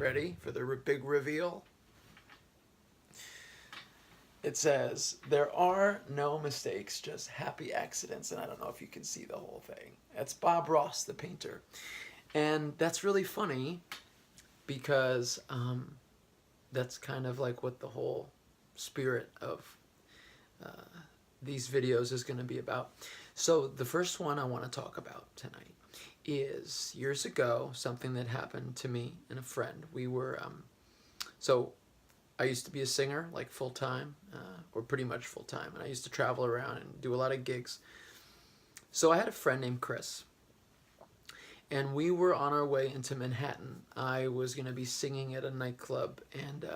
Ready for the big reveal? It says, there are no mistakes, just happy accidents. And I don't know if you can see the whole thing. That's Bob Ross, the painter. And that's really funny because that's kind of like what the whole spirit of these videos is going to be about. So the first one I want to talk about tonight is years ago, something that happened to me and a friend. We were, so I used to be a singer, like full-time, or pretty much full-time, and I used to travel around and do a lot of gigs. So I had a friend named Chris, and we were on our way into Manhattan. I was going to be singing at a nightclub, and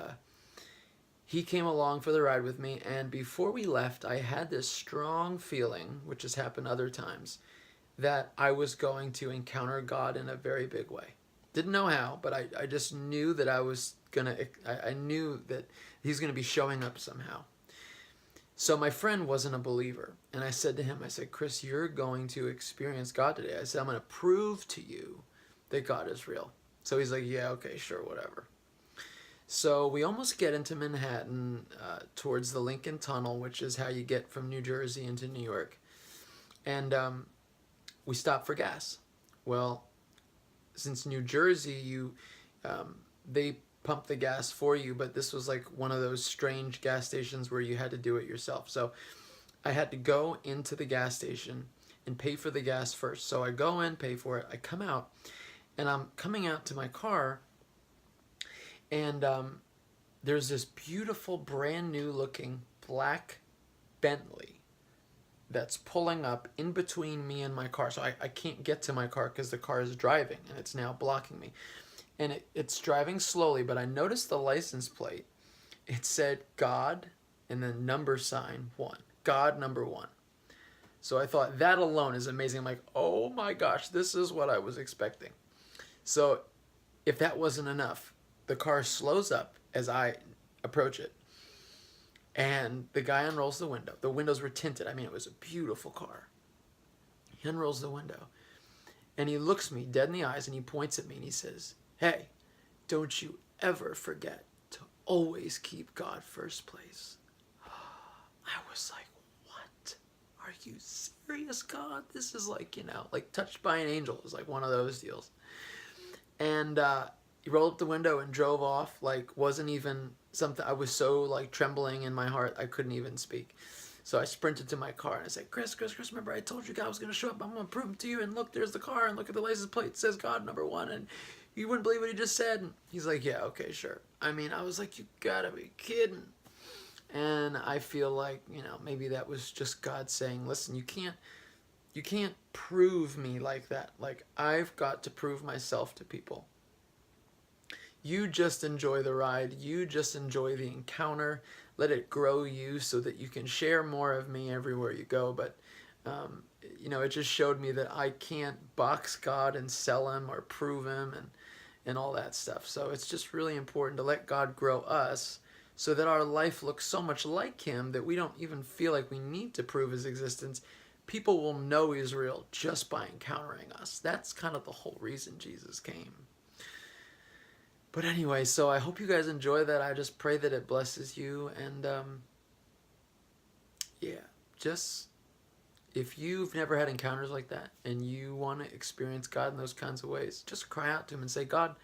he came along for the ride with me, and before we left, I had this strong feeling, which has happened other times, that I was going to encounter God in a very big way. Didn't know how, but I just knew that I knew that he's gonna be showing up somehow. So my friend wasn't a believer, and I said to him, I said, Chris, you're going to experience God today. I said, I'm gonna prove to you that God is real. So he's like, yeah, okay, sure, whatever. So we almost get into Manhattan towards the Lincoln Tunnel, which is how you get from New Jersey into New York. And we stop for gas. Well, since New Jersey, they pump the gas for you, but this was like one of those strange gas stations where you had to do it yourself. So I had to go into the gas station and pay for the gas first. So I go in, pay for it, I come out, and I'm coming out to my car, and there's this beautiful brand new looking black Bentley that's pulling up in between me and my car. So I can't get to my car because the car is driving and it's now blocking me. And it's driving slowly, but I noticed the license plate. It said God and then #1. God #1. So I thought that alone is amazing. I'm like, oh my gosh, this is what I was expecting. So if that wasn't enough, the car slows up as I approach it. And the guy unrolls the window. The windows were tinted. I mean, it was a beautiful car. He unrolls the window. And he looks me dead in the eyes and he points at me and he says, hey, don't you ever forget to always keep God first place. I was like, what? Are you serious, God? This is like, like Touched by an Angel. It was like one of those deals. And he rolled up the window and drove off, like wasn't even something. I was so like trembling in my heart, I couldn't even speak. So I sprinted to my car and I said, Chris, remember I told you God was going to show up. I'm going to prove it to you. And look, there's the car, and look at the license plate. It says God #1. And you wouldn't believe what he just said. And he's like, yeah, okay, sure. I mean, I was like, you gotta be kidding. And I feel like, maybe that was just God saying, listen, you can't prove me like that. Like, I've got to prove myself to people. You just enjoy the ride. You just enjoy the encounter. Let it grow you so that you can share more of me everywhere you go. But, it just showed me that I can't box God and sell him or prove him and all that stuff. So it's just really important to let God grow us so that our life looks so much like him that we don't even feel like we need to prove his existence. People will know he's real just by encountering us. That's kind of the whole reason Jesus came. But anyway, so I hope you guys enjoy that. I just pray that it blesses you. And just if you've never had encounters like that and you want to experience God in those kinds of ways, just cry out to him and say, God,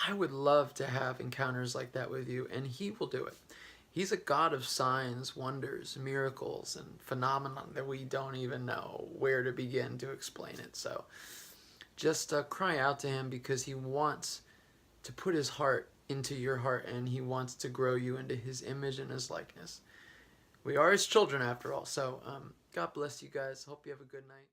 I would love to have encounters like that with you. And he will do it. He's a God of signs, wonders, miracles, and phenomena that we don't even know where to begin to explain it. So just cry out to him, because he wants to put his heart into your heart, and he wants to grow you into his image and his likeness. We are his children after all. So God bless you guys. Hope you have a good night.